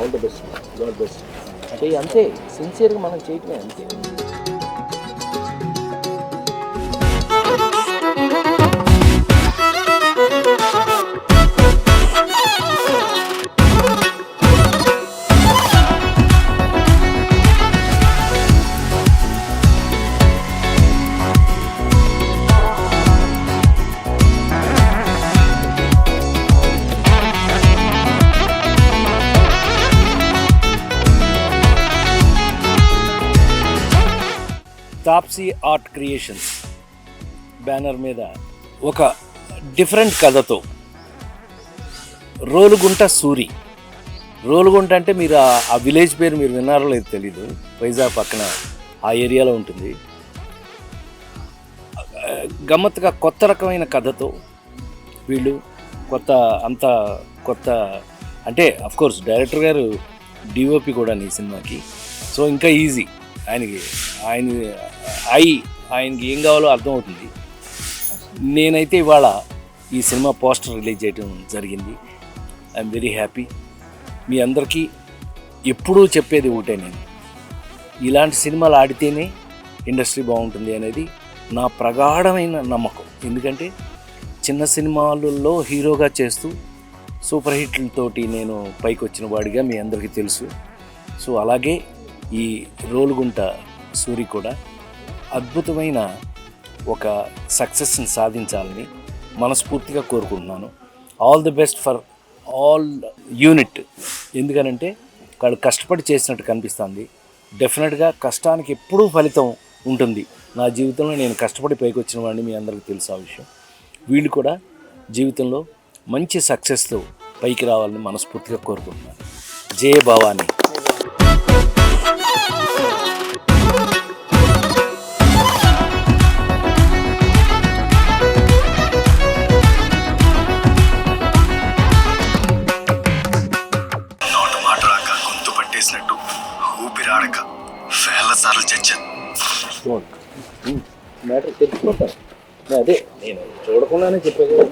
All the best, God best. చెయ్యి అంతే, సిన్సియర్గా మనం చేయటమే అంతే. తాప్సీ ఆర్ట్ క్రియేషన్స్ బ్యానర్ మీద ఒక డిఫరెంట్ కథతో రోలుగుంట సూరి. రోలుగుంట అంటే మీరు ఆ విలేజ్ పేరు మీరు విన్నారో లేదు తెలీదు, వైజాగ్ పక్కన ఆ ఏరియాలో ఉంటుంది. గమ్మత్తుగా కొత్త రకమైన కథతో వీళ్ళు కొత్త అంటే అఫ్కోర్స్ డైరెక్టర్ గారు డిఓపి కూడా ఈ సినిమాకి. సో ఇంకా ఈజీ ఆయనకి ఏం కావాలో అర్థమవుతుంది. నేనైతే ఇవాళ ఈ సినిమా పోస్టర్ రిలీజ్ చేయడం జరిగింది. I'm very happy. మీ అందరికీ ఎప్పుడూ చెప్పేది ఒకటే, నేను ఇలాంటి సినిమాలు ఆడితేనే ఇండస్ట్రీ బాగుంటుంది అనేది నా ప్రగాఢమైన నమ్మకం. ఎందుకంటే చిన్న సినిమాలలో హీరోగా చేస్తూ సూపర్ హిట్లతోటి నేను పైకి వచ్చిన వాడిగా మీ అందరికీ తెలుసు. సో అలాగే ఈ రోలుగుంట సూరి కూడా అద్భుతమైన ఒక సక్సెస్ని సాధించాలని మనస్ఫూర్తిగా కోరుకుంటున్నాను. All the best for all unit. ఎందుకనంటే వాళ్ళు కష్టపడి చేసినట్టు కనిపిస్తుంది. డెఫినెట్గా కష్టానికి ఎప్పుడూ ఫలితం ఉంటుంది. నా జీవితంలో నేను కష్టపడి పైకి వచ్చిన వాడిని, మీ అందరికీ తెలుసు ఆ విషయం. వీళ్ళు కూడా జీవితంలో మంచి సక్సెస్తో పైకి రావాలని మనస్ఫూర్తిగా కోరుకుంటున్నాను. జయ భవానీ. ఊపిరాడక వేల సార్లు చచ్చాను. మ్యాటర్ తెలుసుకుంటాను. అదే నేను చూడకుండానే చెప్పాను.